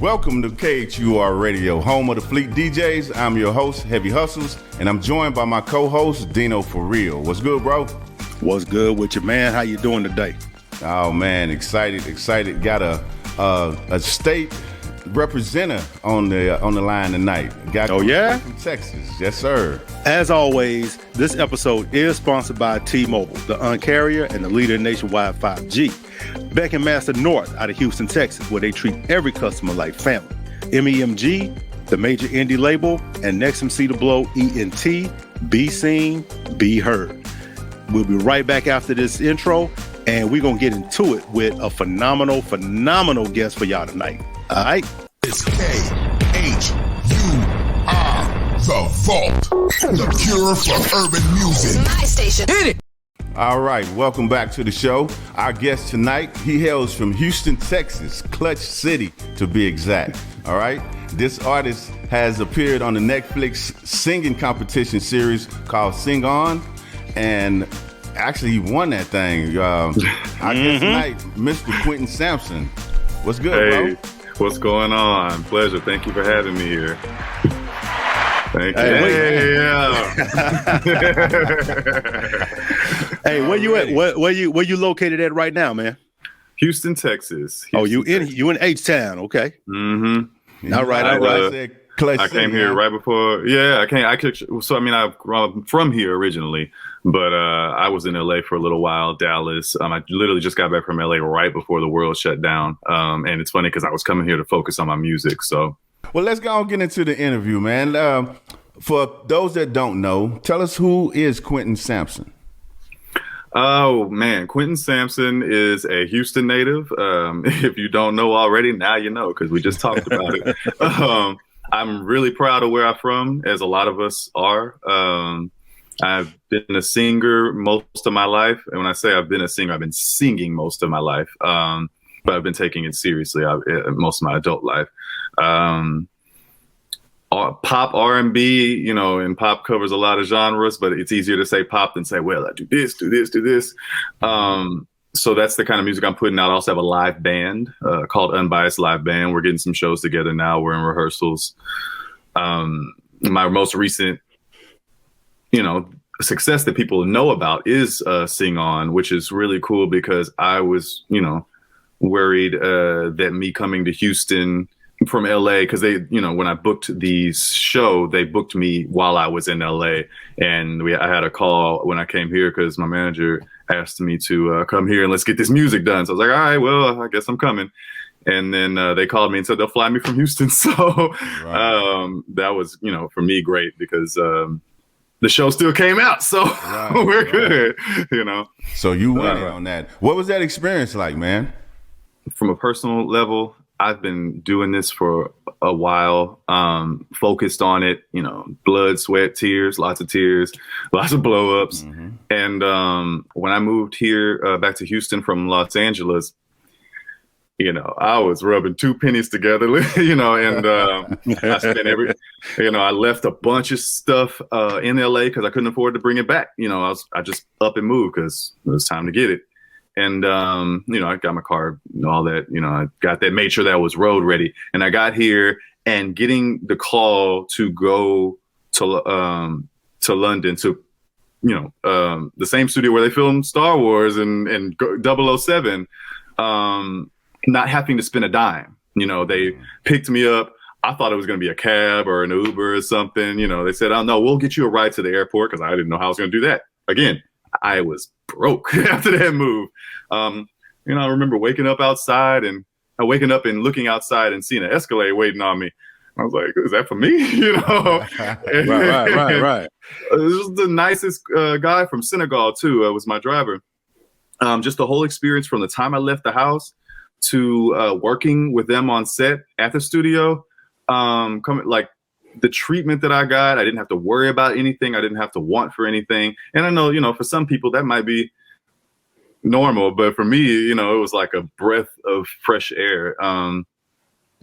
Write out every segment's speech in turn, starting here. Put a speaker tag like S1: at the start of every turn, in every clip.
S1: Welcome to KHUR Radio, home of the Fleet DJs. I'm your host, Heavy Hustles, and I'm joined by my co-host, Dino For Real. What's good, bro?
S2: What's good with you, man? How you doing today?
S1: Oh, man, excited. Got a state representative on the line tonight.
S2: Yeah?
S1: From Texas. Yes, sir.
S2: As always, this episode is sponsored by T-Mobile, the Un-carrier and the leader in nationwide 5G. Beck and Master North out of Houston, Texas, where they treat every customer like family. MEMG, the major indie label, and Next MC to Blow, ENT, Be Seen, Be Heard. We'll be right back after this intro, and we're going to get into it with a phenomenal guest for y'all tonight. All right?
S3: It's KHUR, The Vault, the cure for urban music.
S4: My station. Hit it.
S1: All right, welcome back to the show. Our guest tonight, he hails from Houston, Texas, Clutch City to be exact. All right, this artist has appeared on the Netflix singing competition series called Sing On, and actually he won that thing. Our guest tonight, Mr. Quinton Sampson. What's good, bro?
S5: What's going on? Pleasure. Thank you for having me here. Thank you.
S2: Hey, where you at? Where you located at right now, man?
S5: Houston, Texas.
S2: You in H-Town? Okay.
S5: Mm-hmm.
S2: All right.
S5: I came here right before. Yeah, I'm from here originally, but I was in LA for a little while, Dallas. I literally just got back from LA right before the world shut down. And it's funny because I was coming here to focus on my music. So,
S1: well, let's go and get into the interview, man. For those that don't know, tell us, who is Quinton Sampson?
S5: Oh, man. Quentin Sampson is a Houston native. If you don't know already, now you know, because we just talked about it. I'm really proud of where I'm from, as a lot of us are. I've been a singer most of my life. And when I say I've been a singer, I've been singing most of my life. But I've been taking it seriously most of my adult life. Pop, R&B, and pop covers a lot of genres, but it's easier to say pop than say, well, I do this. So that's the kind of music I'm putting out. I also have a live band called Unbiased Live Band. We're getting some shows together now. We're in rehearsals. My most recent, success that people know about is Sing On, which is really cool because I was, worried that me coming to Houston from LA, because they, when I booked the show, they booked me while I was in LA, and I had a call when I came here because my manager asked me to come here and let's get this music done. So I was like, all right, well, I guess I'm coming. And then they called me and said they'll fly me from Houston. So that was, for me, great because the show still came out. So we're good,
S1: So you went on that. What was that experience like, man?
S5: From a personal level, I've been doing this for a while, focused on it, blood, sweat, tears, lots of blow-ups. Mm-hmm. And when I moved here back to Houston from Los Angeles, I was rubbing two pennies together, and I spent I left a bunch of stuff in LA because I couldn't afford to bring it back. I just up and moved because it was time to get it. And, I got my car and all that, I got that, made sure that I was road ready. And I got here, and getting the call to go to London to, the same studio where they filmed Star Wars and 007, not having to spend a dime. They picked me up. I thought it was going to be a cab or an Uber or something. They said, oh, no, we'll get you a ride to the airport, because I didn't know how I was going to do that. Again, I was broke after that move. I remember waking up and looking outside and seeing an Escalade waiting on me. I was like, is that for me?
S2: Right.
S5: This was the nicest guy from Senegal too. Was my driver. Just the whole experience from the time I left the house to working with them on set at the studio. The treatment that I got, I didn't have to worry about anything. I didn't have to want for anything. And I know, for some people that might be normal, but for me, it was like a breath of fresh air.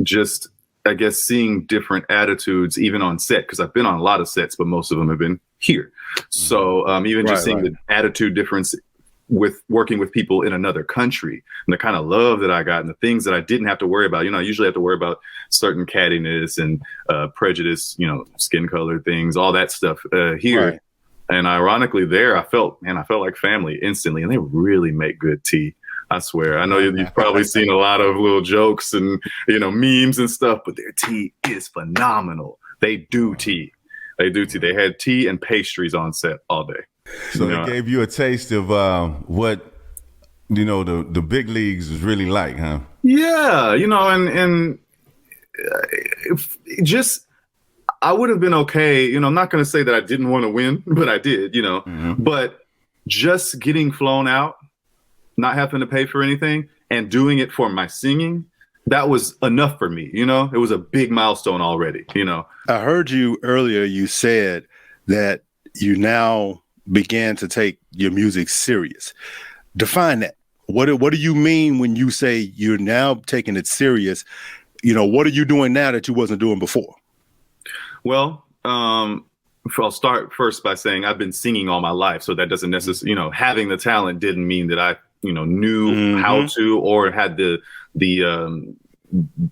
S5: Just, I guess, seeing different attitudes, even on set, because I've been on a lot of sets, but most of them have been here. So even just seeing the attitude difference with working with people in another country and the kind of love that I got and the things that I didn't have to worry about. I usually have to worry about certain cattiness and prejudice, skin color things, all that stuff here.
S2: Right.
S5: And ironically there, I felt like family instantly, and they really make good tea. I swear. I know you've probably seen a lot of little jokes and, memes and stuff, but their tea is phenomenal. They do tea. They do tea. They had tea and pastries on set all day.
S1: So they gave you a taste of what, the big leagues is really like, huh?
S5: Yeah. And I would have been okay. I'm not going to say that I didn't want to win, but I did, but just getting flown out, not having to pay for anything and doing it for my singing, that was enough for me. It was a big milestone already,
S2: I heard you earlier. You said that you now began to take your music serious. Define that. What do you mean when you say you're now taking it serious? What are you doing now that you wasn't doing before?
S5: Well, I'll start first by saying I've been singing all my life. So that doesn't necessarily, having the talent didn't mean that I, knew how to or had the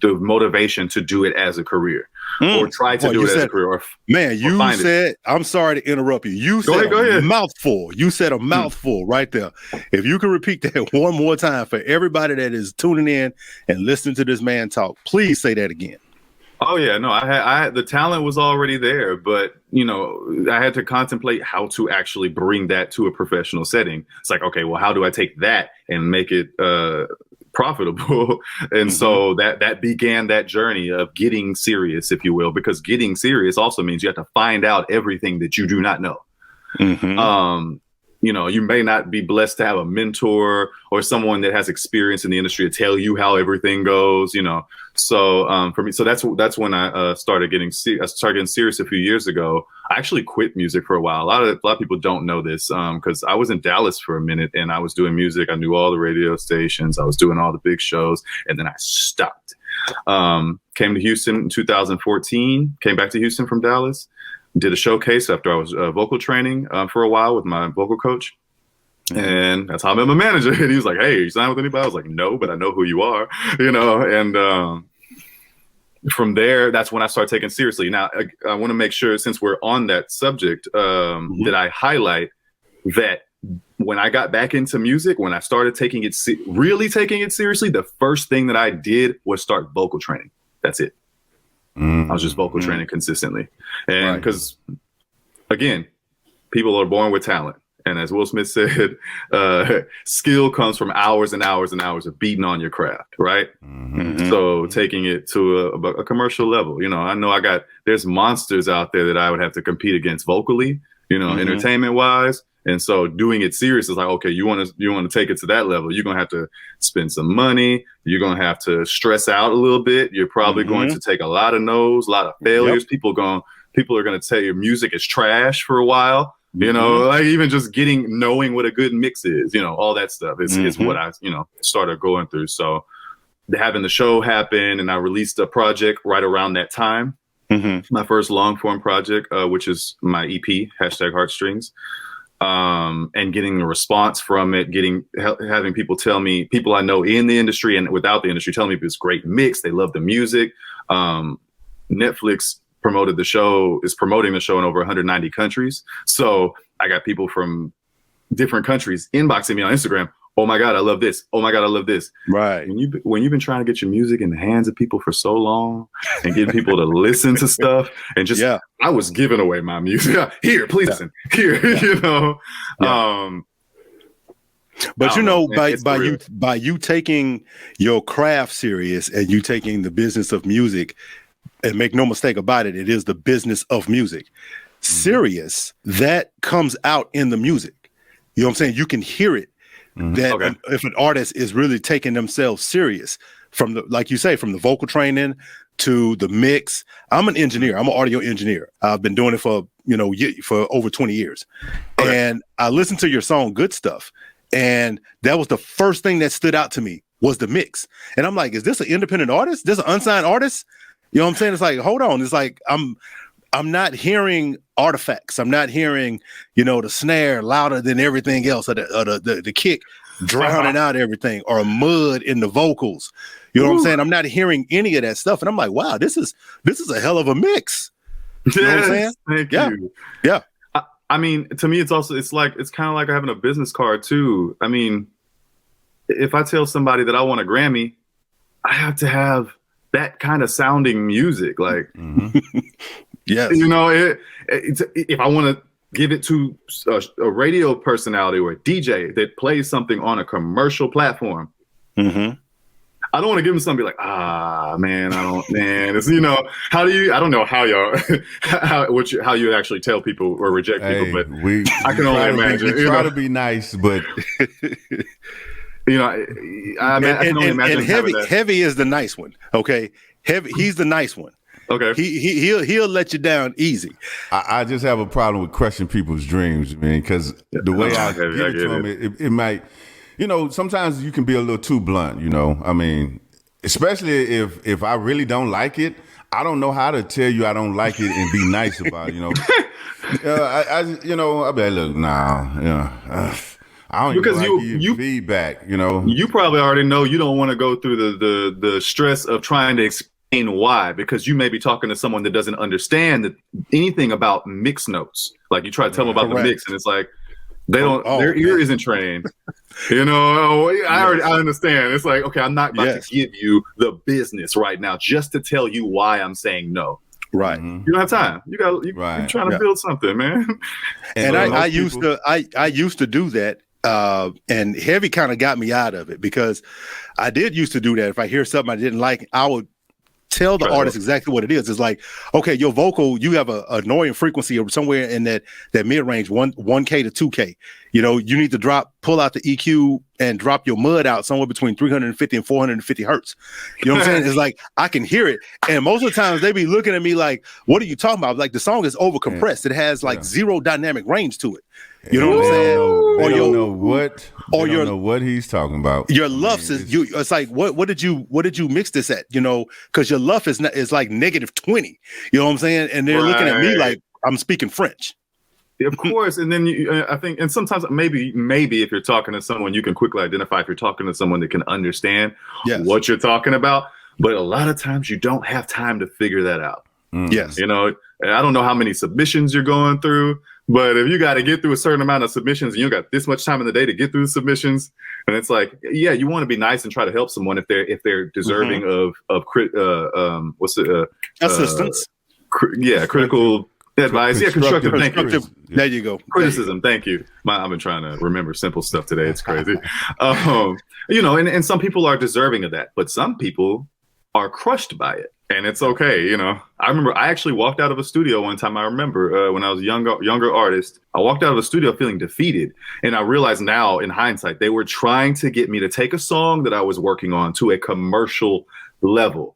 S5: motivation to do it as a career or try to do it as a career.
S2: You said, I'm sorry to interrupt you. You said a mouthful. You said a mouthful right there. If you can repeat that one more time for everybody that is tuning in and listening to this man talk, please say that again.
S5: Oh yeah, no, I had the talent was already there, but I had to contemplate how to actually bring that to a professional setting. It's like, okay, well, how do I take that and make it profitable? And so that began that journey of getting serious, if you will, because getting serious also means you have to find out everything that you do not know. You may not be blessed to have a mentor or someone that has experience in the industry to tell you how everything goes, So for me, so that's when I started getting serious a few years ago. I actually quit music for a while. A lot of people don't know this because I was in Dallas for a minute and I was doing music. I knew all the radio stations. I was doing all the big shows, and then I stopped. Came to Houston in 2014. Came back to Houston from Dallas. Did a showcase after I was vocal training for a while with my vocal coach. And that's how I met my manager. And he was like, hey, you signed with anybody? I was like, no, but I know who you are, and from there, that's when I started taking seriously. Now, I want to make sure, since we're on that subject, that I highlight that when I got back into music, when I started really taking it seriously, the first thing that I did was start vocal training. That's it. I was just vocal training consistently. And because, again, people are born with talent. And as Will Smith said, skill comes from hours and hours and hours of beating on your craft, right? So taking it to a commercial level, I know there's monsters out there that I would have to compete against vocally, entertainment wise. And so doing it serious is like, okay, you want to take it to that level. You're going to have to spend some money. You're going to have to stress out a little bit. You're probably going to take a lot of no's, a lot of failures. People are going to tell you music is trash for a while. Like even just knowing what a good mix is, all that stuff is what I, started going through. So having the show happen, and I released a project right around that time, my first long form project, which is my EP, #Heartstrings. And getting a response from it, having people tell me, people I know in the industry and without the industry, tell me it's great mix. They love the music. Netflix is promoting the show in over 190 countries. So I got people from different countries inboxing me on Instagram. Oh my God, I love this. Oh my God, I love this.
S2: Right.
S5: When you've been trying to get your music in the hands of people for so long and getting people to listen to stuff and just, I was giving away my music. Here, please listen. Here,
S2: But by you taking your craft serious and you taking the business of music, and make no mistake about it, it is the business of music. Serious, that comes out in the music. You know what I'm saying? You can hear it. That if an artist is really taking themselves serious, from like you say, from the vocal training to the mix. I'm an engineer. I'm an audio engineer. I've been doing it for over 20 years. And I listened to your song Good Stuff, and that was the first thing that stood out to me was the mix. And I'm like, is this an independent artist? This an unsigned artist? You know what I'm saying? It's like, hold on. It's like I'm not hearing artifacts. I'm not hearing, you know, the snare louder than everything else, or the kick drowning out everything, or mud in the vocals. You know what I'm saying? I'm not hearing any of that stuff, and I'm like, wow, this is a hell of a mix. You know what I'm saying?
S5: Thank you.
S2: Yeah.
S5: I mean, to me, it's kind of like having a business card too. I mean, if I tell somebody that I want a Grammy, I have to have that kind of sounding music. Like,
S2: yes,
S5: you know, if I want to give it to a radio personality or a DJ that plays something on a commercial platform, I don't want to give them something like, it's, you know, I don't know how y'all, how you actually tell people or reject people, but I can only imagine.
S1: We try to be nice, but
S5: you know, I can only imagine.
S2: And heavy is the nice one. Okay. He's the nice one.
S5: Okay.
S2: He'll let you down easy.
S1: I just have a problem with crushing people's dreams, man, because the way I give it to them, it might, you know, sometimes you can be a little too blunt, you know. I mean, especially if I really don't like it, I don't know how to tell you I don't like it and be nice about it, you know. I'll be like, look, I don't
S5: because
S1: even give you feedback, you know.
S5: You probably already know you don't want to go through the stress of trying to explain why, because you may be talking to someone that doesn't understand anything about mix notes. Like you try to tell them about the mix, and it's like they don't. Their ear isn't trained. You know, I understand. It's like, okay, I'm not about to give you the business right now just to tell you why I'm saying no.
S2: Right.
S5: You don't have time. You're trying to build something, man.
S2: And I used to do that. And Heavy kind of got me out of it, because I did used to do that. If I hear something I didn't like, I would tell the artist exactly what it is. It's like, okay, your vocal, you have a annoying frequency of somewhere in that mid-range, 1K to 2K. You know, you need to pull out the EQ and drop your mud out somewhere between 350 and 450 hertz. You know what I'm saying? It's like, I can hear it. And most of the times they be looking at me like, what are you talking about? Like, the song is over compressed. It has like zero dynamic range to it. You know what I'm saying?
S1: They don't know what he's talking about.
S2: Your LUFS it's like, what did you mix this at? You know, because your LUF is like -20. You know what I'm saying? And they're looking at me like I'm speaking French.
S5: Of course. And then I think, and sometimes maybe if you're talking to someone, you can quickly identify if you're talking to someone that can understand what you're talking about. But a lot of times you don't have time to figure that out.
S2: Yes.
S5: You know, I don't know how many submissions you're going through, but if you got to get through a certain amount of submissions and you got this much time in the day to get through the submissions, and it's like, yeah, you want to be nice and try to help someone if they're deserving of
S2: assistance.
S5: Critical advice. Constructive. Thank you.
S2: There you go.
S5: Criticism. Thank you. I've been trying to remember simple stuff today. It's crazy. You know, and some people are deserving of that, but some people are crushed by it. And it's okay, you know. I remember I actually walked out of a studio one time. I remember when I was a younger artist, I walked out of a studio feeling defeated. And I realized now in hindsight, they were trying to get me to take a song that I was working on to a commercial level.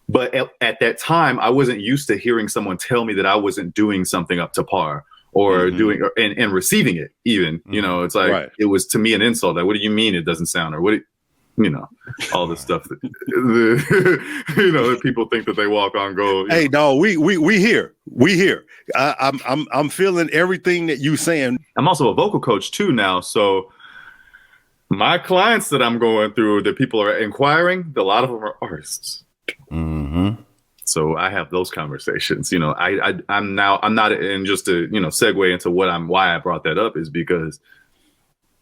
S5: But at that time, I wasn't used to hearing someone tell me that I wasn't doing something up to par or doing and receiving it even. You know, it's like it was to me an insult. Like, what do you mean it doesn't sound, or what? You know, all the stuff that you know that people think that they walk on gold.
S2: Hey, no, we here. I'm feeling everything that you saying.
S5: I'm also a vocal coach too now, so my clients that I'm going through, that people are inquiring, a lot of them are artists. So I have those conversations. You know, I'm not, and just to segue into why I brought that up is because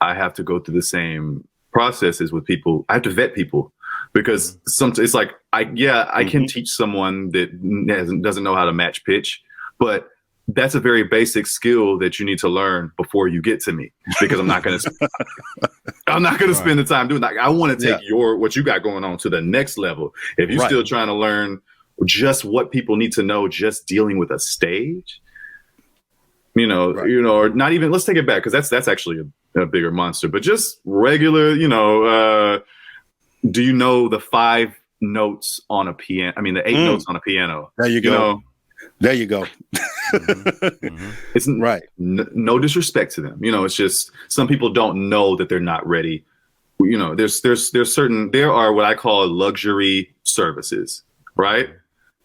S5: I have to go through the same processes with people. I have to vet people because it's like I can teach someone that doesn't know how to match pitch, but that's a very basic skill that you need to learn before you get to me, because I'm not going to spend the time doing that. I want to take what you got going on to the next level. If you're still trying to learn just what people need to know, just dealing with a stage, or not even, let's take it back, because that's actually a bigger monster, but just regular, do you know the 5 notes on a piano? I mean, the 8 notes on a piano.
S2: There you go. There you go.
S5: It's right. No disrespect to them. It's just some people don't know that they're not ready. There are what I call luxury services, right?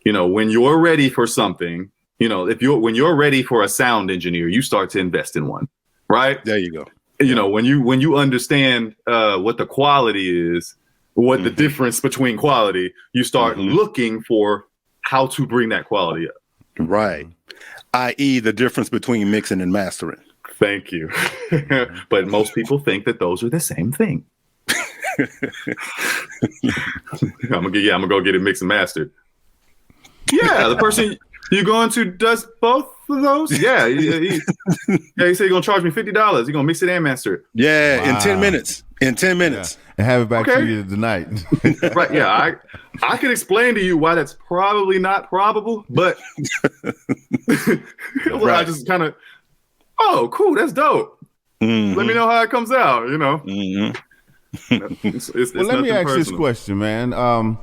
S5: When you're ready for something, You know, when you're ready for a sound engineer, you start to invest in one, right?
S2: There you go.
S5: You know, when you understand what the quality is, what the difference between quality, you start looking for how to bring that quality up.
S2: Right. I.e. the difference between mixing and mastering.
S5: Thank you. But most people think that those are the same thing. I'm gonna go get it mixed and mastered. Yeah, the person you're going to does both of those. Yeah, he said he's gonna charge me $50. He's gonna mix it and master it.
S2: Yeah, wow. In 10 minutes. Yeah.
S1: And have it back to you tonight.
S5: Right? Yeah, I can explain to you why that's probably not probable, but I just kind of, oh, cool, that's dope. Let me know how it comes out. You know. It's
S1: let me ask
S5: personal.
S1: this question, man.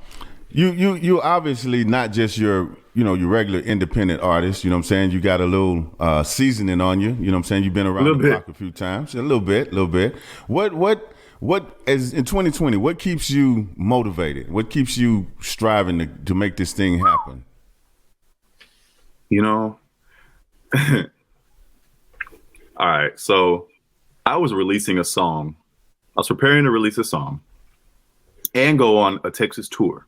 S1: You obviously not just your regular independent artist. You know what I'm saying? You got a little seasoning on you. You know what I'm saying? You've been around the block a few times. A little bit. What as in 2020? What keeps you motivated? What keeps you striving to make this thing happen?
S5: You know. All right, so I was releasing a song. I was preparing to release a song and go on a Texas tour.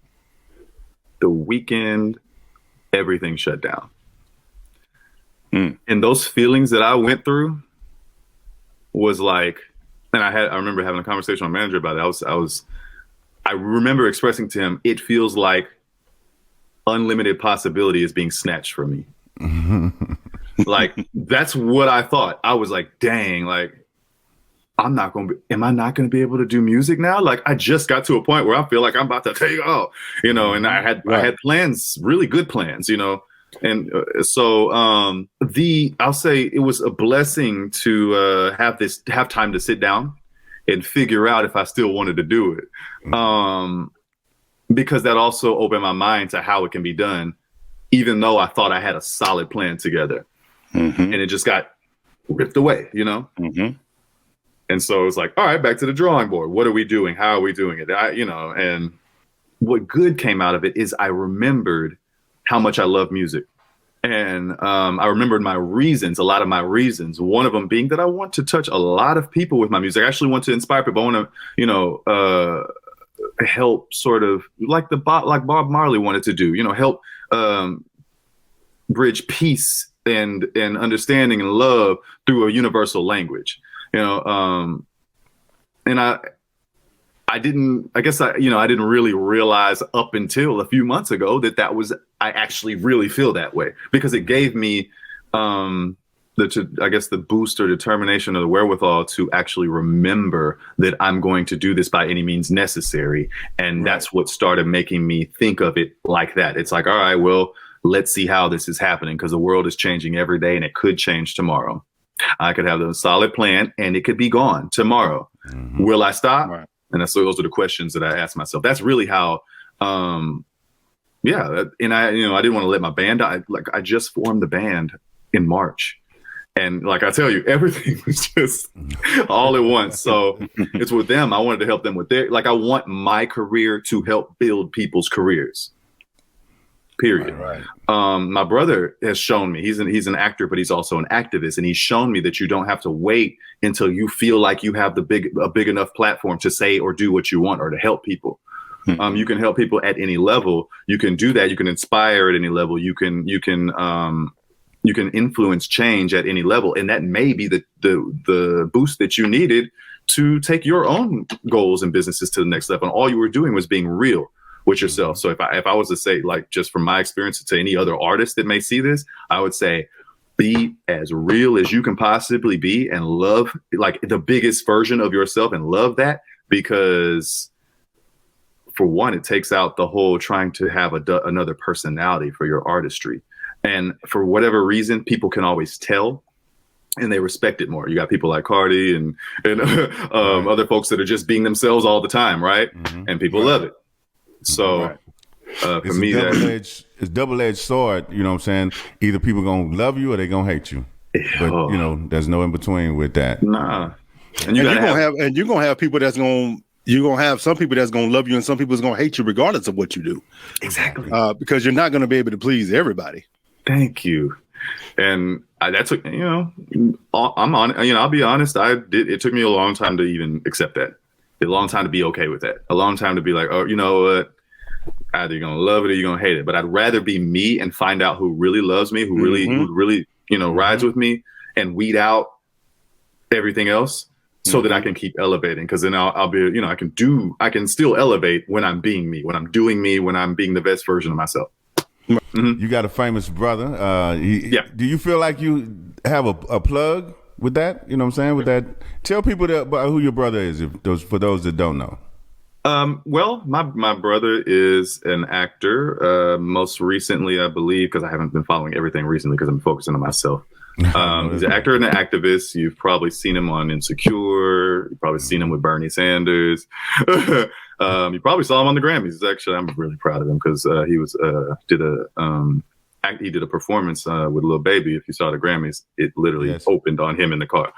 S5: The weekend, everything shut down. And those feelings that I went through was like, and I remember having a conversation with my manager about it. I remember expressing to him, it feels like unlimited possibility is being snatched from me. Like, that's what I thought. I was like, dang, like, am I not going to be able to do music now? Like, I just got to a point where I feel like I'm about to take off, you know, and I had plans, really good plans, you know. And so I'll say it was a blessing to have time to sit down and figure out if I still wanted to do it. Because that also opened my mind to how it can be done, even though I thought I had a solid plan together. And it just got ripped away, you know? And so it was like, all right, back to the drawing board. What are we doing? How are we doing it? And what good came out of it is I remembered how much I love music. And I remembered a lot of my reasons, one of them being that I want to touch a lot of people with my music. I actually want to inspire people. I want to, help sort of like Bob Marley wanted to do, help bridge peace and understanding and love through a universal language, and I didn't really realize up until a few months ago I actually really feel that way, because it gave me the boost or determination or the wherewithal to actually remember that I'm going to do this by any means necessary. And that's what started making me think of it like that. It's like, all right, well, let's see how this is happening, because the world is changing every day and it could change tomorrow. I could have a solid plan and it could be gone tomorrow. Will I stop? Right. And those are the questions that I asked myself. That's really how, and I didn't want to let my band die. Like, I just formed the band in March. And like I tell you, everything was just all at once. So it's with them. I wanted to help them with I want my career to help build people's careers. Period. Right. My brother has shown me, he's an actor, but he's also an activist. And he's shown me that you don't have to wait until you feel like you have a big enough platform to say or do what you want or to help people. You can help people at any level. You can do that. You can inspire at any level. You can influence change at any level. And that may be the boost that you needed to take your own goals and businesses to the next level. And all you were doing was being real with yourself. So if I was to say, like, just from my experience to any other artist that may see this, I would say, be as real as you can possibly be and love like the biggest version of yourself and love that, because for one, it takes out the whole trying to have another personality for your artistry. And for whatever reason, people can always tell and they respect it more. You got people like Cardi and other folks that are just being themselves all the time. Right. And people love it. So for me,
S1: it's double-edged sword. You know what I'm saying? Either people going to love you or they going to hate you. But, there's no in between with that.
S5: Nah. And
S2: you're going to have people that's going to, you're going to have some people that's going to love you and some people that's going to hate you regardless of what you do.
S5: Exactly.
S2: Because you're not going to be able to please everybody.
S5: Thank you. And that's what, I'm on, I'll be honest. It took me a long time to even accept that. A long time to be okay with that. A long time to be like, oh, you know what? Either you're going to love it or you're going to hate it. But I'd rather be me and find out who really loves me, who really, rides with me, and weed out everything else so that I can keep elevating. Because then I'll be, I can still elevate when I'm being me, when I'm doing me, when I'm being the best version of myself.
S1: You got a famous brother. Yeah. Do you feel like you have a plug with that? You know what I'm saying? With that, tell people about who your brother is, for those that don't know.
S5: Well, my brother is an actor. Most recently, I believe, because I haven't been following everything recently because I'm focusing on myself. He's an actor and an activist. You've probably seen him on Insecure. You've probably seen him with Bernie Sanders. You probably saw him on the Grammys. Actually, I'm really proud of him because he did a performance with Lil Baby. If you saw the Grammys, it literally opened on him in the car,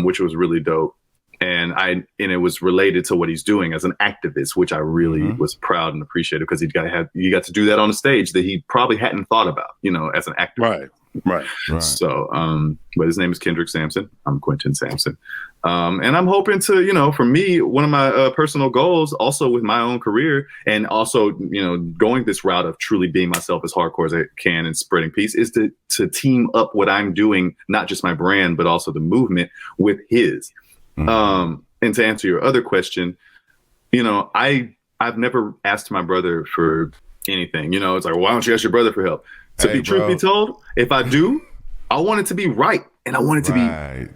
S5: which was really dope. And it was related to what he's doing as an activist, which I really was proud and appreciated because you got to do that on a stage that he probably hadn't thought about, as an actor.
S2: Right.
S5: So, but his name is Quinton Sampson. I'm Quinton Sampson. And I'm hoping to, for me, one of my personal goals also with my own career and also, going this route of truly being myself as hardcore as I can and spreading peace is to team up what I'm doing, not just my brand, but also the movement with his. And to answer your other question, I've never asked my brother for anything. It's like, why don't you ask your brother for help? Truth be told, if I do, I want it to be right. And I want it to be, I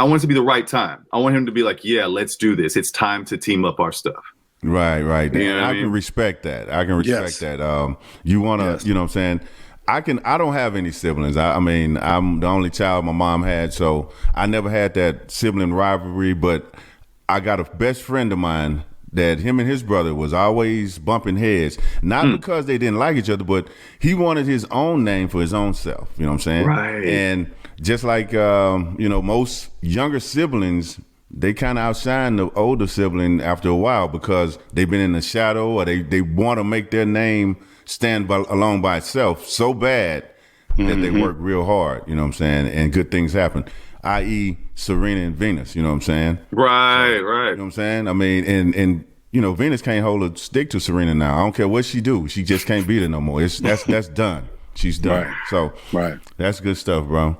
S5: want it to be the right time. I want him to be like, yeah, let's do this. It's time to team up our stuff.
S1: Right. I can respect that. that. You want to, you know what I'm saying? I don't have any siblings. I mean, I'm the only child my mom had, so I never had that sibling rivalry, but I got a best friend of mine that him and his brother was always bumping heads, not because they didn't like each other, but he wanted his own name for his own self. You know what I'm saying?
S5: Right.
S1: And just like, most younger siblings, they kind of outshine the older sibling after a while because they've been in the shadow or they want to make their name stand alone by itself so bad that they work real hard, you know what I'm saying? And good things happen, i.e. Serena and Venus, you know what I'm saying?
S5: Right.
S1: You know what I'm saying? I mean, and Venus can't hold a stick to Serena now. I don't care what she do. She just can't beat her no more. That's done. She's done.
S2: Right.
S1: So that's good stuff, bro.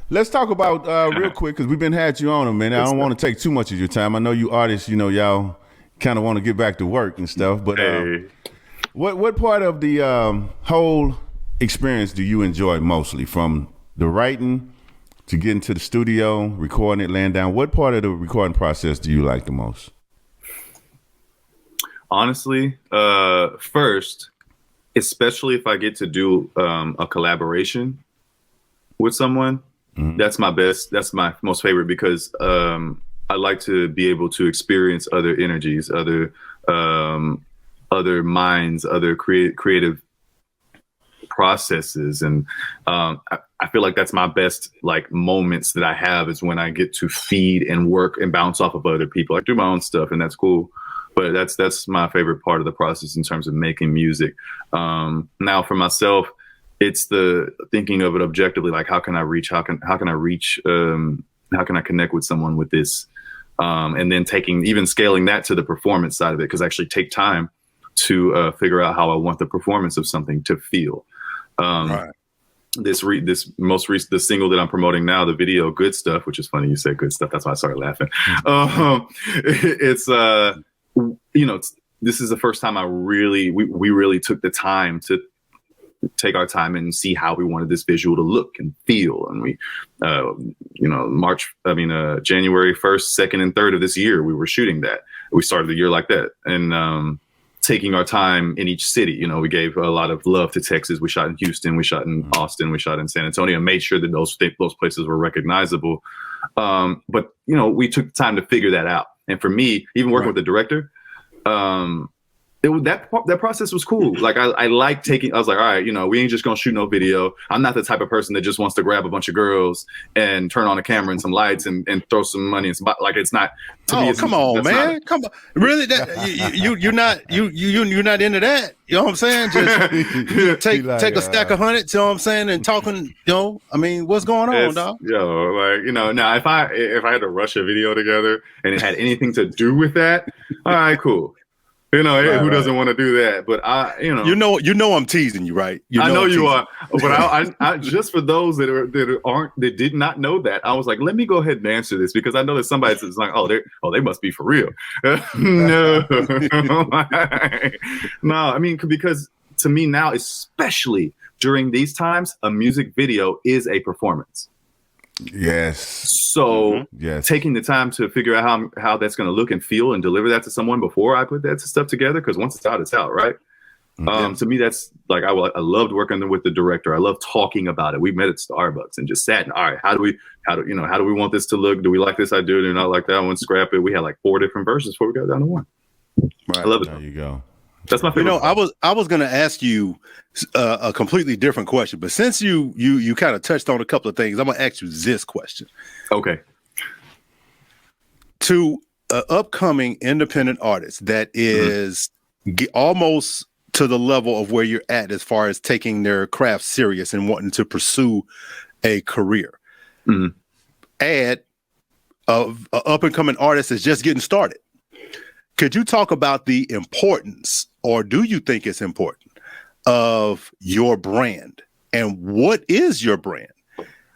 S1: Let's talk about real quick, because we've been had you on, man. I don't want to take too much of your time. I know you artists, y'all kind of want to get back to work and stuff, but what part of the whole experience do you enjoy mostly, from the writing to getting to the studio, recording it, laying down? What part of the recording process do you like the most?
S5: Honestly, first, especially if I get to do a collaboration with someone, that's my best. That's my most favorite because I like to be able to experience other energies, other minds, other creative processes. And I feel like that's my best moments that I have is when I get to feed and work and bounce off of other people. I do my own stuff and that's cool. But that's my favorite part of the process in terms of making music. Now for myself, it's the thinking of it objectively, like how can I connect with someone with this? And then scaling that to the performance side of it, because I actually take time to figure out how I want the performance of something to feel. The single that I'm promoting now, the video Good Stuff, which is funny you said good stuff, that's why I started laughing. This is the first time we really took the time to take our time and see how we wanted this visual to look and feel. And we, January 1st, 2nd, and 3rd of this year, we were shooting that. We started the year like that. And taking our time in each city, we gave a lot of love to Texas. We shot in Houston, we shot in Austin, we shot in San Antonio, and made sure that those places were recognizable. But we took time to figure that out. And for me, even working with the director, that process was cool. Like I like taking. I was like, all right, we ain't just gonna shoot no video. I'm not the type of person that just wants to grab a bunch of girls and turn on a camera and some lights and throw some money and some, like it's not. To me,
S2: come on, man, come on. Really, that you're not into that. You know what I'm saying? Just take a stack of hundreds. You know what I'm saying? And talking. I mean, what's going on, dog?
S5: Now if I had to rush a video together and it had anything to do with that, all right, cool. Who doesn't want to do that? But
S2: I'm teasing you, right?
S5: I know you are. But I just for those that did not know that, I was like, let me go ahead and answer this because I know that somebody's like, they must be for real. No, no. I mean, because to me now, especially during these times, a music video is a performance.
S1: Yes.
S5: So taking the time to figure out how that's going to look and feel and deliver that to someone before I put that stuff together, because once it's out, right? To me, that's like I loved working with the director. I love talking about it. We met at Starbucks and just sat and all right, how do we want this to look? Do we like this idea? Do we not like that one? Scrap it. We had like 4 different versions before we got down to one.
S1: Right.
S5: I love it.
S1: There you go.
S5: That's my favorite.
S2: I was going to ask you a completely different question, but since you kind of touched on a couple of things, I'm going to ask you this question.
S5: Okay.
S2: To an upcoming independent artist that is almost to the level of where you're at as far as taking their craft serious and wanting to pursue a career, add an up-and-coming artist is just getting started. Could you talk about the importance, or do you think it's important, of your brand? And what is your brand?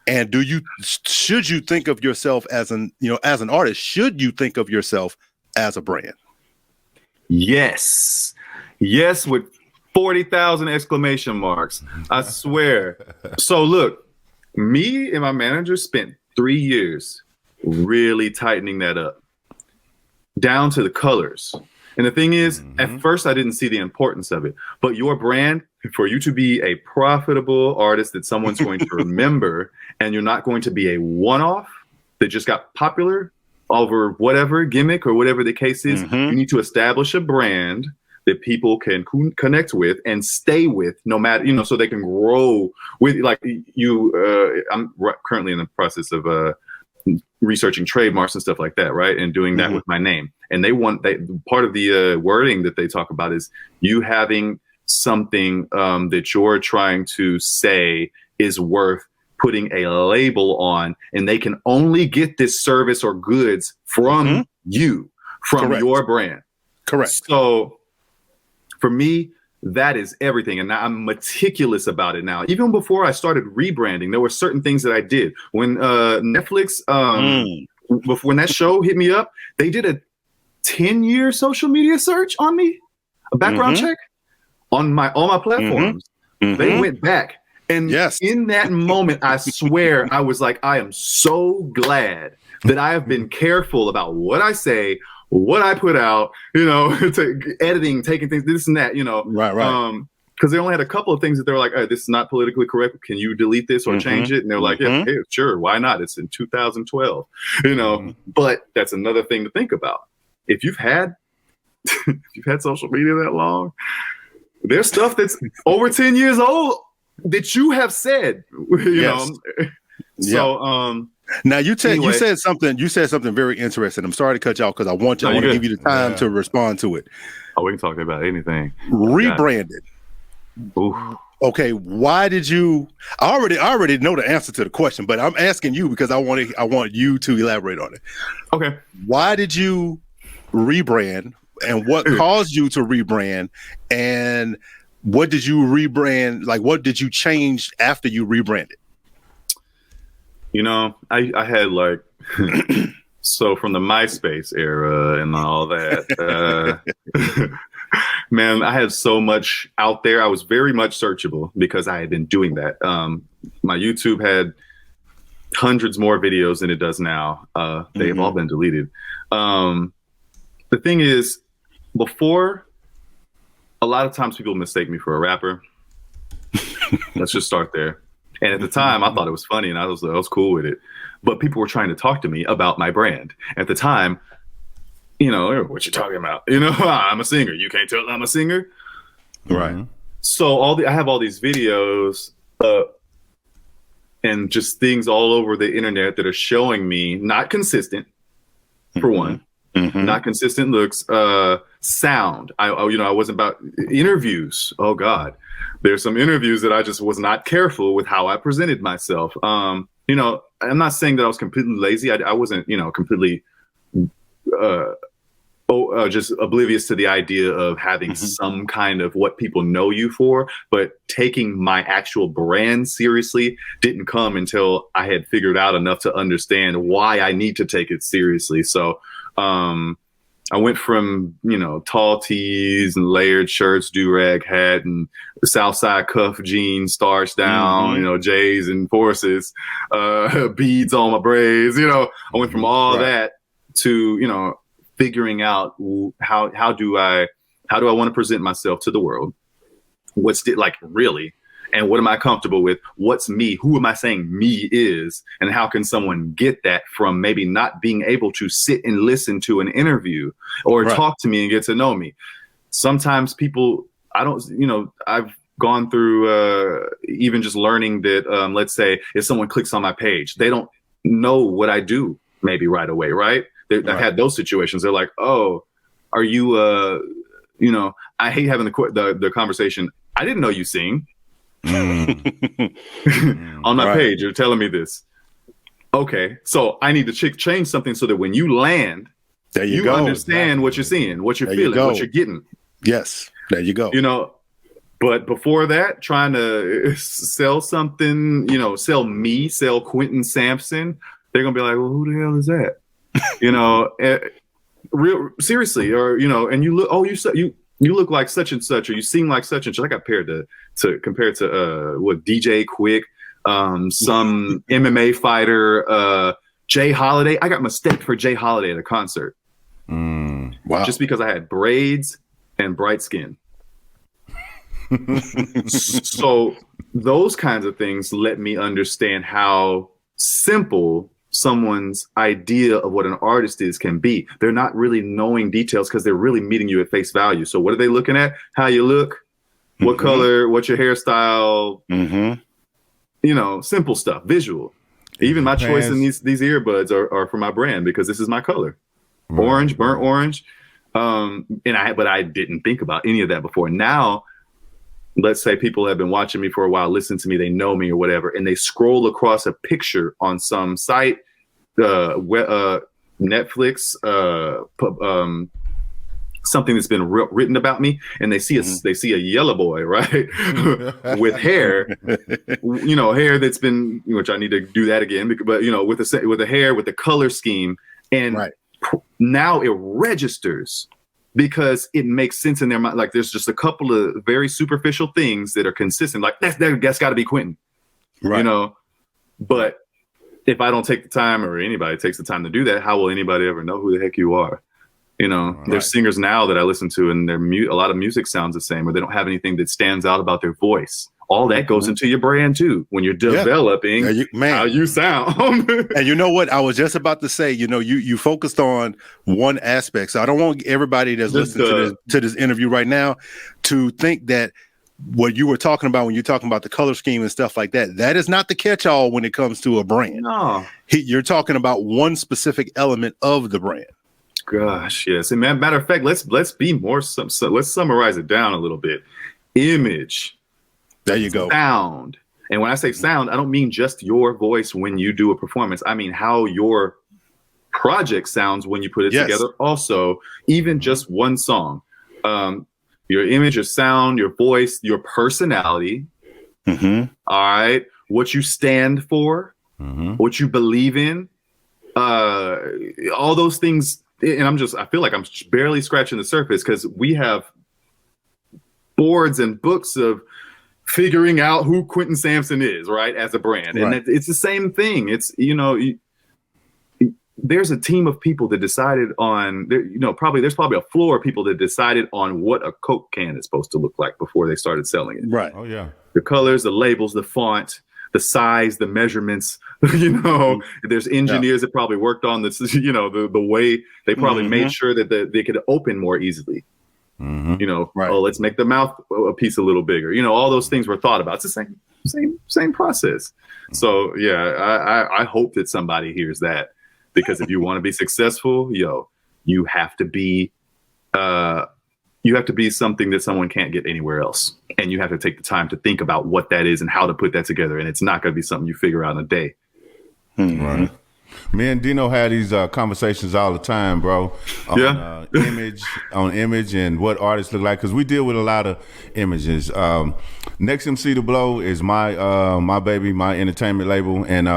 S2: And should you think of yourself as an artist, should you think of yourself as a brand?
S5: Yes. Yes, with 40,000 exclamation marks. I swear. So look, me and my manager spent 3 years really tightening that up, down to the colors. And the thing is, at first I didn't see the importance of it, but your brand, for you to be a profitable artist that someone's going to remember, and you're not going to be a one-off that just got popular over whatever gimmick or whatever the case is, you need to establish a brand that people can connect with and stay with, no matter, so they can grow with, like you, I'm currently in the process of, researching trademarks and stuff like that, right? And doing that with my name. And part of the wording that they talk about is you having something that you're trying to say is worth putting a label on, and they can only get this service or goods from you, from your brand.
S2: Correct.
S5: So for me, that is everything. And I'm meticulous about it now. Even before I started rebranding, there were certain things that I did. When Netflix, when that show hit me up, they did a 10-year social media search on me, a background check on all my platforms. They went back. And in that moment, I swear, I was like, I am so glad that I have been careful about what I say, what I put out, editing, taking things, this and that,
S2: Right.
S5: Because they only had a couple of things that they were like, hey, this is not politically correct. Can you delete this or change it? And they're like, yeah, hey, sure. Why not? It's in 2012, but that's another thing to think about. If you've had social media that long, there's stuff that's over 10 years old that you have said, know. So,
S2: now you said something very interesting. I'm sorry to cut you off because I want to give you the time to respond to it.
S5: Oh, we can talk about anything.
S2: Rebranded.
S5: Oof.
S2: Okay, why did you? I already know the answer to the question, but I'm asking you because I want you to elaborate on it.
S5: Okay.
S2: Why did you rebrand, and what caused you to rebrand, and what did you rebrand? Like, what did you change after you rebranded?
S5: I had like, so from the MySpace era and all that, man, I had so much out there. I was very much searchable because I had been doing that. My YouTube had hundreds more videos than it does now. They have all been deleted. The thing is, before, a lot of times people mistake me for a rapper. Let's just start there. And at the time, I thought it was funny, and I was cool with it. But people were trying to talk to me about my brand. At the time, you know, what you talking about? You know, I'm a singer. You can't tell I'm a singer.
S2: Right.
S5: So I have all these videos and just things all over the internet that are showing me not consistent, for one, not consistent looks, sound. I wasn't about interviews. Oh God, there's some interviews that I just was not careful with how I presented myself. You know, I'm not saying that I was completely lazy. I wasn't, you know, completely just oblivious to the idea of having some kind of what people know you for, but taking my actual brand seriously didn't come until I had figured out enough to understand why I need to take it seriously. So I went from, you know, tall tees and layered shirts, do-rag hat, and Southside cuff jeans, starched down, you know, J's and forces, beads on my braids. You know, I went from all that to, you know, figuring out how do I want to present myself to the world? What's like really? And what am I comfortable with? What's me? Who am I saying me is? And how can someone get that from maybe not being able to sit and listen to an interview or talk to me and get to know me? Sometimes people, I've gone through even just learning that, let's say if someone clicks on my page, they don't know what I do maybe right away, right? I've had those situations. They're like, oh, are you, you know, I hate having the conversation. I didn't know you sing. On my page, you're telling me this. Okay, so I need to change something so that when you land, you understand what you're seeing, what you're feeling, what you're getting.
S2: Yes, there you go.
S5: You know, but before that, trying to sell something, you know, sell Quentin Sampson, they're gonna be like, well, who the hell is that? You know, seriously, or you know, and you look, you look like such and such, or you seem like such and such. I got compared to what DJ Quick, some MMA fighter, Jay Holiday. I got mistaken for Jay Holiday at a concert.
S2: Wow!
S5: Just because I had braids and bright skin. So those kinds of things let me understand how simple someone's idea of what an artist is can be. They're not really knowing details because they're really meeting you at face value. So what are they looking at? How you look, what color, what's your hairstyle, you know, simple stuff, visual. Even my choice in these earbuds are for my brand because this is my color. Orange, burnt orange. But I didn't think about any of that before. Now, let's say people have been watching me for a while, listen to me, they know me or whatever, and they scroll across a picture on some site, Netflix, something that's been written about me, and they see a yellow boy, right, with hair, you know, hair that's been, which I need to do that again, but you know, with the hair, with the color scheme, and now it registers. Because it makes sense in their mind. Like there's just a couple of very superficial things that are consistent. Like that's got to be Quentin, you know. But if I don't take the time, or anybody takes the time to do that, how will anybody ever know who the heck you are? You know, there's singers now that I listen to, and a lot of music sounds the same, or they don't have anything that stands out about their voice. All that goes into your brand too when you're developing how you sound.
S2: And you know what? I was just about to say, you know, you focused on one aspect. So I don't want everybody that's listening to this interview right now to think that what you were talking about when you're talking about the color scheme and stuff like that, that is not the catch-all when it comes to a brand.
S5: No.
S2: You're talking about one specific element of the brand.
S5: Gosh, yes. And matter of fact, let's be more. Let's summarize it down a little bit. Image.
S2: There you go.
S5: Sound. And when I say sound, I don't mean just your voice when you do a performance. I mean how your project sounds when you put it together. Also, even just one song. Your image, your sound, your voice, your personality. All right. What you stand for, what you believe in. All those things. And I feel like I'm barely scratching the surface because we have boards and books of figuring out who Quentin Sampson is, right, as a brand. And it's the same thing. It's, you know, there's a team of people that decided on, you know, there's probably a floor of people that decided on what a Coke can is supposed to look like before they started selling it.
S2: Right.
S1: Oh, yeah.
S5: The colors, the labels, the font, the size, the measurements, There's engineers that probably worked on this, the way they probably made sure that they could open more easily.
S2: Right.
S5: Oh, let's make the mouth a piece a little bigger. All those things were thought about. It's the same process. So yeah, I hope that somebody hears that, because if you want to be successful, you have to be something that someone can't get anywhere else, and you have to take the time to think about what that is and how to put that together. And it's not going to be something you figure out in a day.
S1: Right. Me and Dino had these conversations all the time, bro. On image and what artists look like, because we deal with a lot of images. Next MC to Blow is my baby, my entertainment label, and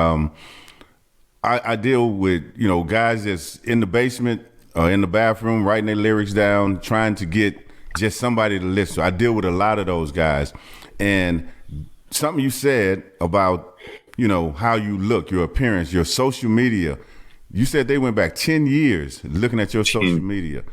S1: I deal with guys that's in the basement, in the bathroom, writing their lyrics down, trying to get just somebody to listen. I deal with a lot of those guys, and something you said about how you look, your appearance, your social media. You said they went back 10 years looking at your social media.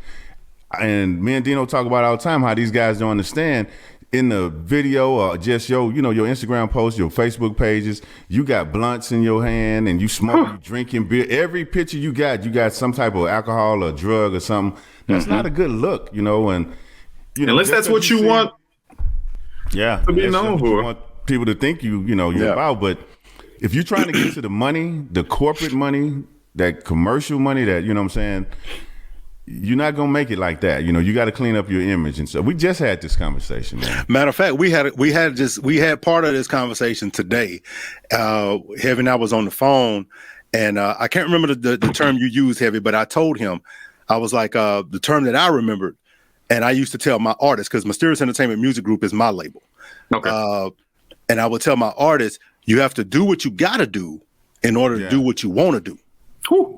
S1: And me and Dino talk about all the time how these guys don't understand. In the video or just your Instagram posts, your Facebook pages, you got blunts in your hand and you smoke, you drinking beer. Every picture you got some type of alcohol or drug or something. That's not a good look, and
S5: unless that's what you want.
S1: Yeah.
S5: To be known for.
S1: You want people to think you're about, but if you're trying to get to the money, the corporate money, that commercial money, that you know what I'm saying, you're not gonna make it like that. You got to clean up your image, and so we just had this conversation, man.
S2: Matter of fact, we had part of this conversation today. Heavy and I was on the phone, and I can't remember the term you used, Heavy, but I told him, I was like, the term that I remembered, and I used to tell my artists, because Mysterious Entertainment Music Group is my label.
S5: Okay.
S2: And I would tell my artists, you have to do what you got to do in order to do what you want to do.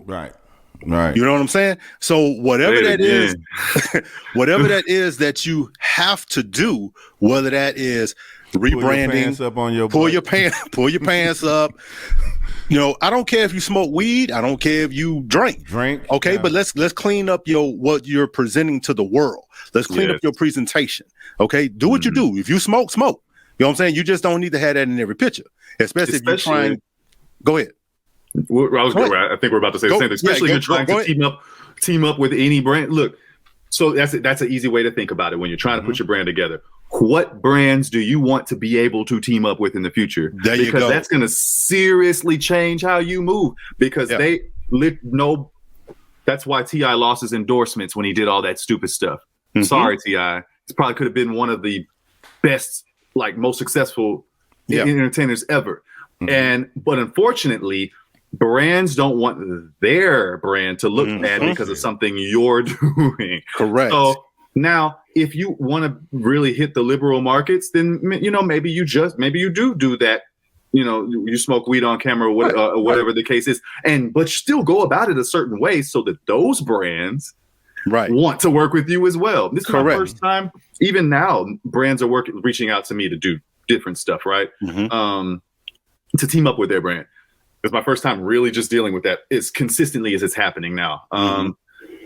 S1: Right.
S2: You know what I'm saying? So whatever that is, whatever that is that you have to do, whether that is rebranding, pull your pants up. I don't care if you smoke weed. I don't care if you drink. Okay. Yeah. But let's clean up what you're presenting to the world. Let's clean up your presentation. Okay. Do what you do. If you smoke. You know what I'm saying? You just don't need to have that in every picture, especially if you're trying. Go ahead.
S5: I think we're about to say the same thing. Especially if you're trying to team up with any brand. Look, so that's an easy way to think about it when you're trying to put your brand together. What brands do you want to be able to team up with in the future? Because that's going to seriously change how you move. Because that's why T.I. lost his endorsements when he did all that stupid stuff. Sorry, T.I. This probably could have been one of the best, most successful entertainers ever. But unfortunately, brands don't want their brand to look bad because of something you're doing.
S2: Correct.
S5: So now, if you want to really hit the liberal markets, then maybe you do that. You smoke weed on camera, or whatever the case is, but still go about it a certain way so that those brands want to work with you as well. This is my first time. Even now, brands are reaching out to me to do different stuff, right? To team up with their brand. It's my first time really just dealing with that as consistently as it's happening now.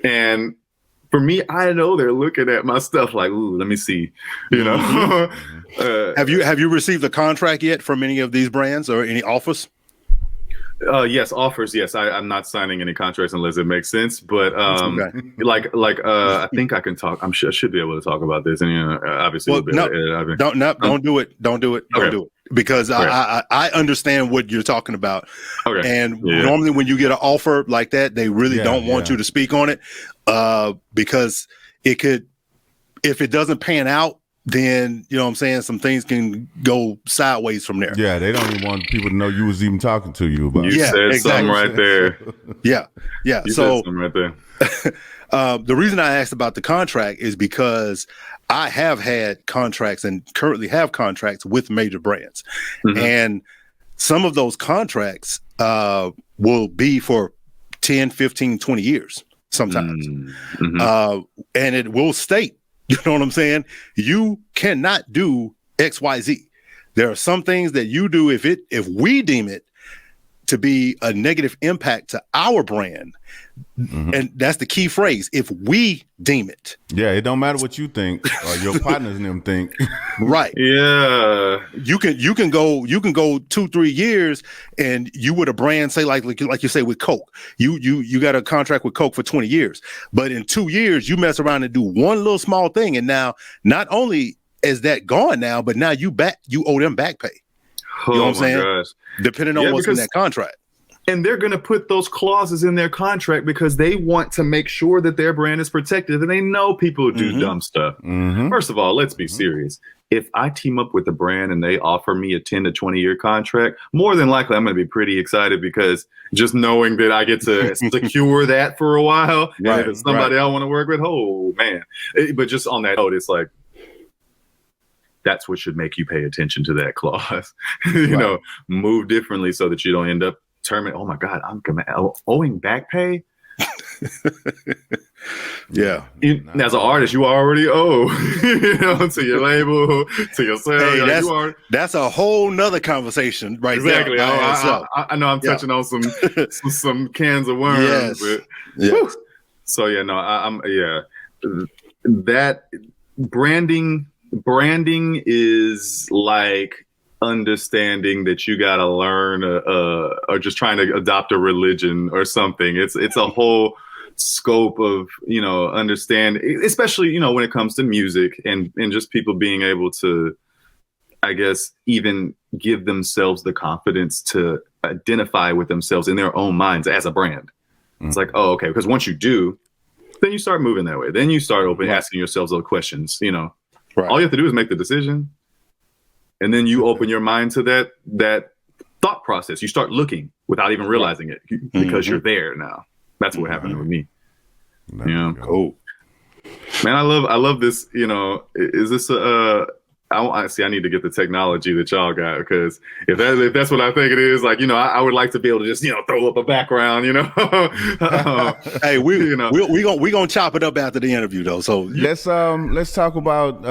S5: And for me, I know they're looking at my stuff like, ooh, let me see,
S2: Have you received a contract yet from any of these brands or any offers?
S5: Yes, offers. Yes, I'm not signing any contracts unless it makes sense. But I think I can talk. I should be able to talk about this. And obviously,
S2: don't do it. Don't do it. Because I understand what you're talking about. Okay. And normally when you get an offer like that, they really don't want you to speak on it, because if it doesn't pan out, then you know what I'm saying, some things can go sideways from there.
S1: Yeah, they don't even want people to know you was even talking to you about it.
S5: You said something right there.
S2: Yeah.
S5: You said something right there.
S2: The reason I asked about the contract is because I have had contracts and currently have contracts with major brands. And some of those contracts will be for 10, 15, 20 years sometimes. And it will state, you know what I'm saying? You cannot do XYZ. There are some things that you do if we deem it to be a negative impact to our brand. And that's the key phrase. If we deem it.
S1: Yeah, it don't matter what you think or your partners and them think.
S2: Right.
S5: Yeah.
S2: You can go 2-3 years and you with a brand, say like you say with Coke. You got a contract with Coke for 20 years. But in 2 years, you mess around and do one little small thing. And now not only is that gone now, but now you owe them back pay. You know what I'm saying?
S5: Gosh.
S2: Depending on what's in that contract.
S5: And they're going to put those clauses in their contract because they want to make sure that their brand is protected. And they know people do dumb stuff. First of all, let's be serious. If I team up with a brand and they offer me a 10 to 20 year contract, more than likely I'm going to be pretty excited because just knowing that I get to secure that for a while. And if it's somebody I want to work with, oh man. But just on that note, it's like, that's what should make you pay attention to that clause. you know, move differently so that you don't end up oh my God, I'm owing back pay.
S2: Yeah.
S5: As an artist, you already owe, to your label, to yourself.
S2: Hey, that's a whole nother conversation, right?
S5: Exactly.
S2: There,
S5: I know I'm touching on some cans of worms.
S2: Yes.
S5: But, so that branding is like understanding that you got to learn or just trying to adopt a religion or something. It's a whole scope of, understand, especially, when it comes to music and just people being able to, I guess, even give themselves the confidence to identify with themselves in their own minds as a brand. It's like, oh, okay. Because once you do, then you start moving that way. Then you start asking yourselves those questions, All you have to do is make the decision. And then you open your mind to that thought process. You start looking without even realizing it because you're there now. That's what happened with me.
S2: Cool.
S5: Man, I love this. Is this I need to get the technology that y'all got because if that's what I think it is, like I would like to be able to just throw up a background.
S2: Hey, we gonna chop it up after the interview though. So
S1: let's talk about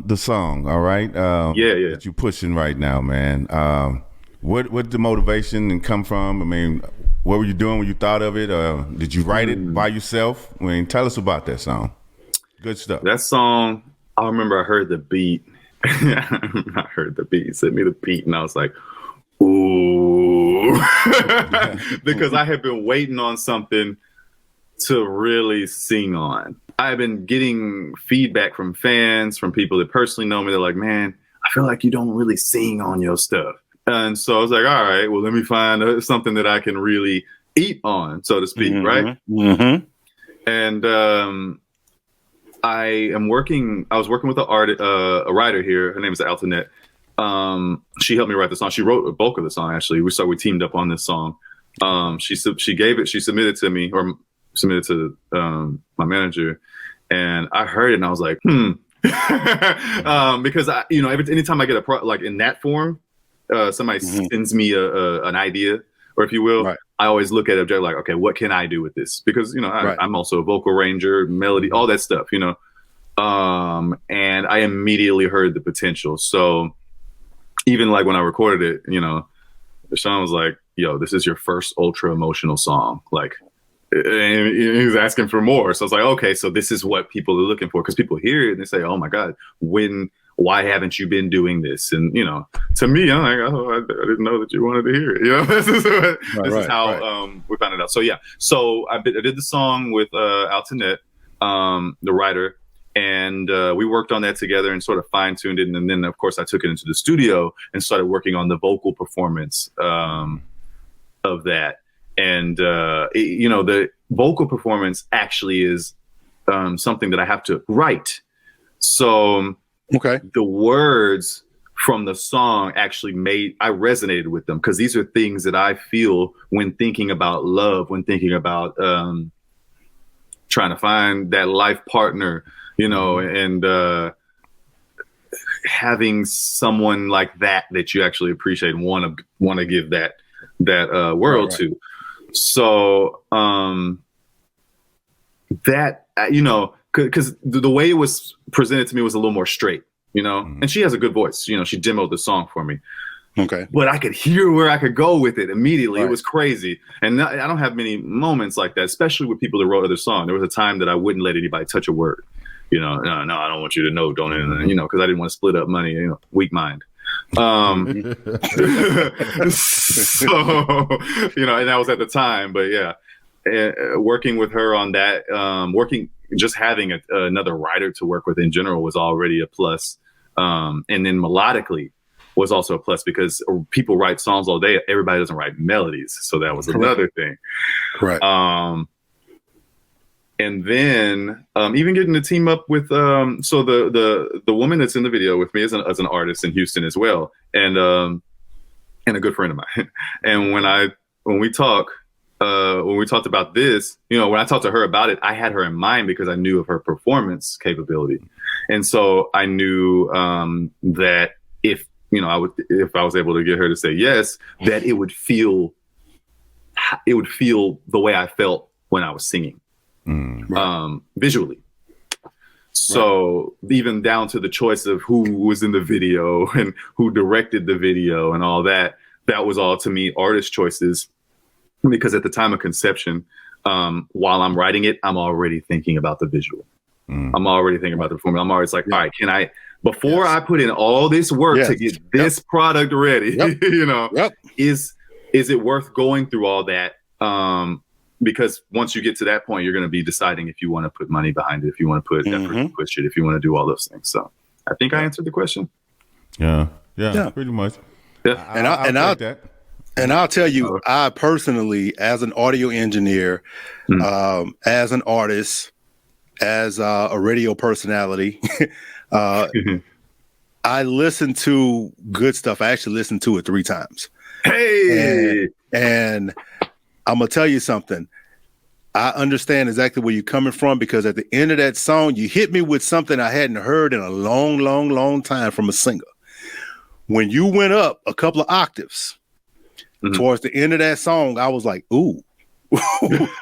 S1: the song. All right. That you're pushing right now, man. What the motivation and come from? I mean, what were you doing when you thought of it? Did you write it by yourself? I mean, tell us about that song. Good stuff.
S5: That song, I remember I heard the beat. I heard the beat. He sent me the beat, and I was like, "Ooh," because I had been waiting on something to really sing on. I've been getting feedback from fans, from people that personally know me. They're like, "Man, I feel like you don't really sing on your stuff." And so I was like, "All right, well, let me find something that I can really eat on, so to speak, right?" And I was working with a writer here. Her name is Altonette. She helped me write the song. She wrote a bulk of the song, actually. We teamed up on this song. She submitted to me or submitted to my manager, and I heard it and I was like, because anytime I get like in that form, somebody sends me an idea, or if you will, I always look at it like, okay, what can I do with this? Because, I'm also a vocal ranger, melody, all that stuff, and I immediately heard the potential. So even like when I recorded it, Sean was like, yo, this is your first ultra emotional song. Like, and he was asking for more. So I was like, okay, so this is what people are looking for. Because people hear it and they say, oh my God, why haven't you been doing this? And, to me, I'm like, oh, I didn't know that you wanted to hear it. This is how we found it out. So, so I did the song with Altonette, the writer, and we worked on that together and sort of fine tuned it. And then, of course, I took it into the studio and started working on the vocal performance of that. And, the vocal performance actually is something that I have to write. So the words from the song actually I resonated with them because these are things that I feel when thinking about love, when thinking about trying to find that life partner, and having someone like that you actually appreciate and want to give that world to. So that, because the way it was presented to me was a little more straight, and she has a good voice. She demoed the song for me.
S2: Okay.
S5: But I could hear where I could go with it immediately.
S2: Right.
S5: It was crazy. And I don't have many moments like that, especially with people that wrote other songs. There was a time that I wouldn't let anybody touch a word. You know, no, I don't want you to know, don't, you know, because I didn't want to split up money, you know, weak mind. So, you know, and that was at the time, but yeah, working with her on that, just having another writer to work with in general was already a plus. And then melodically was also a plus because people write songs all day. Everybody doesn't write melodies. So that was another thing.
S2: Right.
S5: And then even getting to team up with so the woman that's in the video with me is an artist in Houston as well, and a good friend of mine. And when we talked about this, you know, when I talked to her about it, I had her in mind because I knew of her performance capability, and so I knew that if I was able to get her to say yes, that it would feel the way I felt when I was singing. Visually. So even down to the choice of who was in the video and who directed the video and all that, that was all to me artist choices, because at the time of conception, while I'm writing it, I'm already thinking about the visual. I'm already thinking about the performance. I'm always like, all right, can I, before I put in all this work to get this product ready, you know, is it worth going through all that? Because once you get to that point, you're going to be deciding if you want to put money behind it, if you want to put effort to push it, if you want to do all those things. So I think I answered the question.
S1: Yeah, pretty much.
S5: Yeah.
S2: And I'll tell you, I personally, as an audio engineer, as an artist, as a radio personality, I listen to good stuff. I actually listened to it 3 times.
S5: Hey,
S2: and I'm gonna tell you something. I understand exactly where you're coming from, because at the end of that song, you hit me with something I hadn't heard in a long, long, long time from a singer. When you went up a couple of octaves towards the end of that song, I was like, ooh.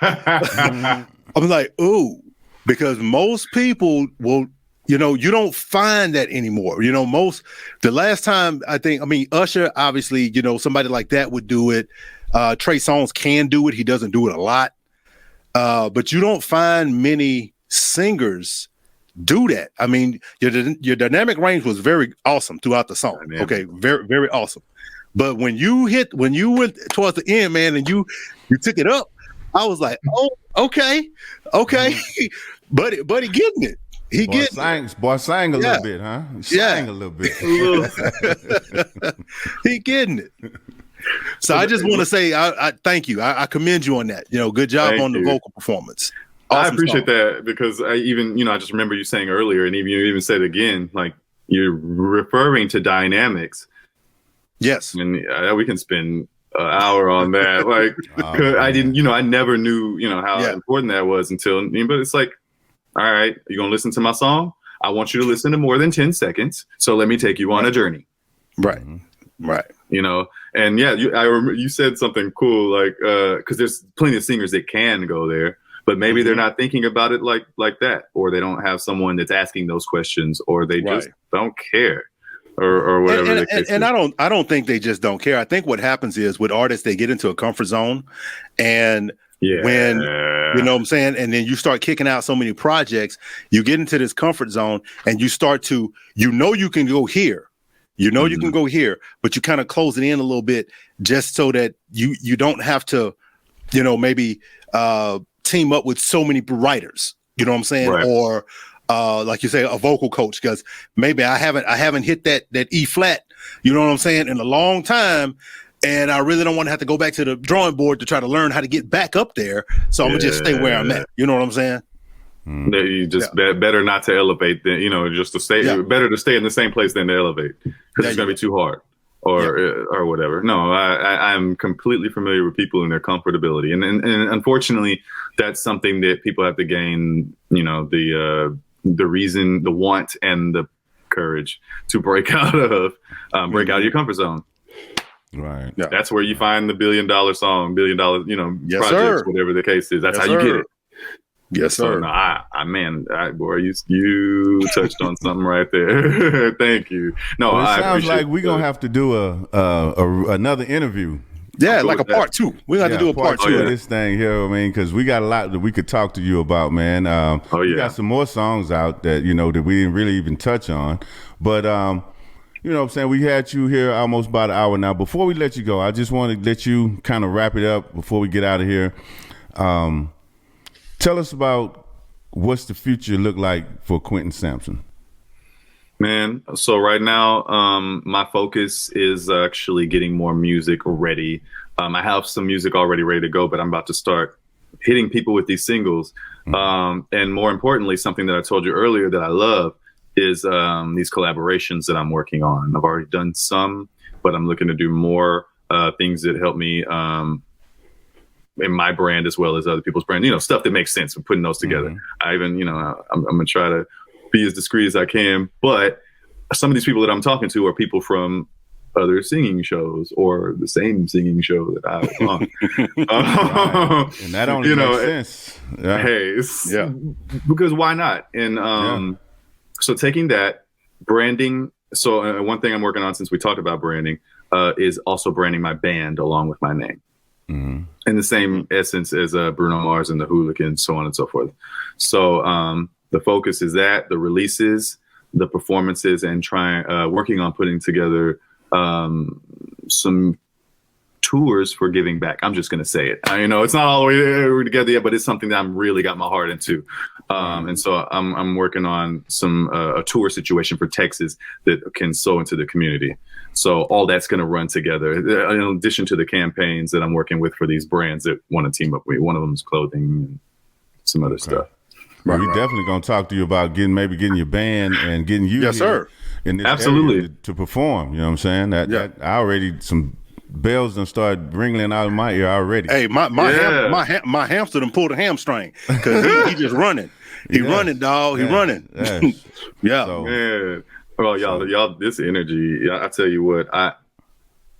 S2: I was like, ooh, because most people will, you know, you don't find that anymore. You know, the last time Usher, obviously, you know, somebody like that would do it. Trey Songz can do it. He doesn't do it a lot. But you don't find many singers do that. I mean, your dynamic range was very awesome throughout the song. Okay, very, very awesome. But when you went towards the end, man, and you took it up, I was like, oh, okay. Buddy getting it.
S1: Boy sang a little bit, huh? Sang a little bit.
S2: He getting it. So I just want to say, I thank you. I commend you on that. You know, good job on the vocal performance. Awesome
S5: I appreciate that, because I just remember you saying earlier, and you even said again, like, you're referring to dynamics.
S2: Yes.
S5: And we can spend an hour on that. Like, I never knew, how important that was but it's like, all right, you're going to listen to my song? I want you to listen to more than 10 seconds. So let me take you on a journey.
S2: Right. Right.
S5: And I remember you said something cool, like, because there's plenty of singers that can go there, but maybe they're not thinking about it like that, or they don't have someone that's asking those questions, or they just don't care, or whatever.
S2: And I don't think they just don't care. I think what happens is with artists, they get into a comfort zone, and when, you know what I'm saying? And then you start kicking out so many projects, you get into this comfort zone, and you start to, you can go here. You can go here, but you kind of close it in a little bit just so that you don't have to, maybe team up with so many writers. You know what I'm saying? Right. Or like you say, a vocal coach, because maybe I haven't hit that E flat, you know what I'm saying, in a long time. And I really don't want to have to go back to the drawing board to try to learn how to get back up there. So I'm gonna just stay where I'm at. You know what I'm saying?
S5: You just better not to elevate than, just to stay, better to stay in the same place than to elevate, because it's going to be too hard or whatever. No, I'm completely familiar with people and their comfortability. And unfortunately, that's something that people have to gain, the reason, the want, and the courage to break out of, out of your comfort zone.
S1: Right.
S5: Yeah. That's where you find the $1 billion song, $1 billion, projects, whatever the case is. That's how you get it.
S2: Yes,
S5: So
S2: sir.
S5: no, boy, you touched on something right there. Thank you. No,
S1: Well, it
S5: I
S1: sounds
S5: appreciate
S1: like we're gonna have to do another interview.
S2: Yeah,
S5: cool
S2: like a
S5: with that.
S2: part 2. We're going to have to do a part 2
S1: 2
S2: of
S1: of
S2: this.
S1: this thing here. I mean, because we got a lot that we could talk to you about, man. We got some more songs out that that we didn't really even touch on, but you know what I'm saying? We had you here almost about an hour now. Before we let you go, I just want to let you kind of wrap it up before we get out of here. Tell us about what's the future look like for Quinton Sampson.
S5: Man, so right now, my focus is actually getting more music ready. I have some music already ready to go, but I'm about to start hitting people with these singles. And more importantly, something that I told you earlier that I love is these collaborations that I'm working on. I've already done some, but I'm looking to do more things that help me in my brand as well as other people's brand. Stuff that makes sense. We're putting those together. I even, I'm going to try to be as discreet as I can. But some of these people that I'm talking to are people from other singing shows or the same singing show that I was on.
S1: Right. And that only makes sense. Yeah.
S5: Hey, because why not? And so taking that branding. So one thing I'm working on since we talked about branding is also branding my band along with my name. In the same essence as Bruno Mars and the Hooligans, so on and so forth. So the focus is that, the releases, the performances, and working on putting together some tours for giving back. I'm just going to say it. It's not all the way together yet, but it's something that I'm really got my heart into. And so I'm working on some a tour situation for Texas that can sow into the community. So all that's going to run together in addition to the campaigns that I'm working with for these brands that want to team up with. One of them is clothing and some other stuff.
S1: Well, we're definitely going to talk to you about getting your band and getting you in this area to perform. You know what I'm saying? That I already some bells done started ringing out of my ear already.
S2: Hey, my hamster done pulled a hamstring because he just running. He running, dog. He running.
S1: Yeah.
S2: So,
S5: man. Well, y'all, this energy. I tell you what, I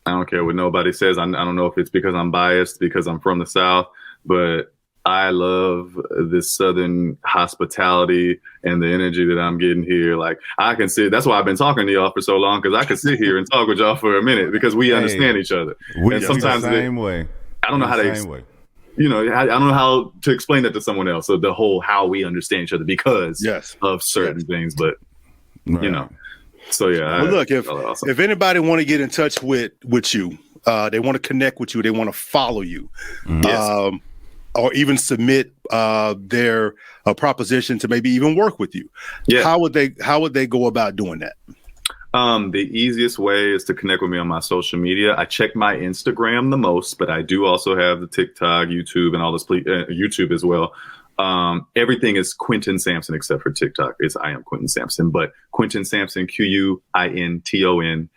S5: don't care what nobody says. I don't know if it's because I'm biased because I'm from the South, but I love this Southern hospitality and the energy that I'm getting here. Like I can sit. That's why I've been talking to y'all for so long, because I can sit here and talk with y'all for a minute because we understand each other.
S1: And sometimes the same way.
S5: I don't know how to. I don't know how to explain that to someone else. So the whole how we understand each other because of certain things, but So yeah.
S2: Well, look, if anybody want to get in touch with you, they want to connect with you, they want to follow you. Or even submit their proposition to maybe even work with you. Yeah. How would they go about doing that?
S5: The easiest way is to connect with me on my social media. I check my Instagram the most, but I do also have the TikTok, YouTube, and all this YouTube as well. Everything is Quinton Sampson except for TikTok. I am Quinton Sampson, but Quinton Sampson, QUINTON SAMPSON.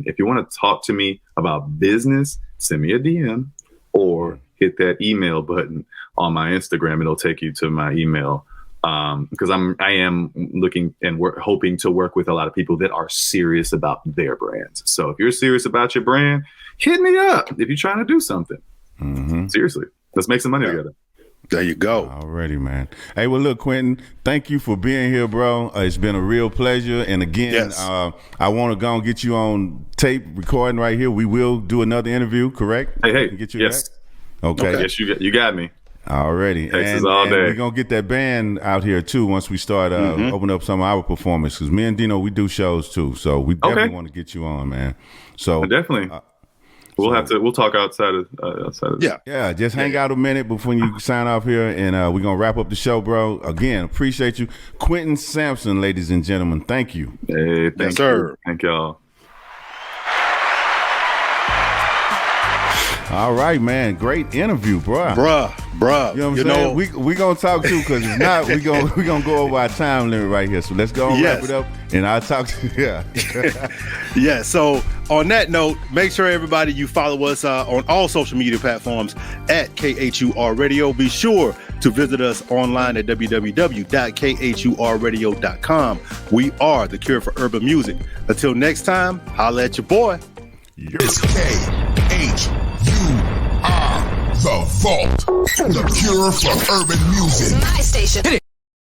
S5: If you want to talk to me about business, send me a DM or hit that email button on my Instagram. It'll take you to my email. Because I am looking and hoping to work with a lot of people that are serious about their brands. So if you're serious about your brand, hit me up if you're trying to do something. Seriously, let's make some money together.
S2: There you go.
S1: Already, man. Hey, well, look, Quinton, thank you for being here, bro. It's been a real pleasure. And again, I want to go and get you on tape recording right here. We will do another interview, correct?
S5: Hey,
S1: get you
S5: yes.
S1: Back? Okay.
S5: Yes, you got me.
S1: Already.
S5: Texas all day.
S1: We're going to get that band out here, too, once we start opening up some of our performances. Because me and Dino, we do shows, too. So we definitely want to get you on, man. So
S5: definitely. We'll talk outside of
S1: Yeah, just hang out a minute before you sign off here, and we're going to wrap up the show, bro. Again, appreciate you. Quinton Sampson, ladies and gentlemen, thank you.
S5: Hey, thank you. Thank y'all.
S1: All right, man. Great interview, bruh.
S2: Bruh.
S1: You know what I'm saying? We gonna talk too, because if not, we gonna go over our time limit right here. So let's go and wrap it up, and I'll talk to you.
S2: Yeah. So on that note, make sure everybody you follow us on all social media platforms at KHUR Radio. Be sure to visit us online at www.khurradio.com. We are the cure for urban music. Until next time, holla at your boy.
S3: It's KHUR, The Vault. The cure for urban music.
S4: My station.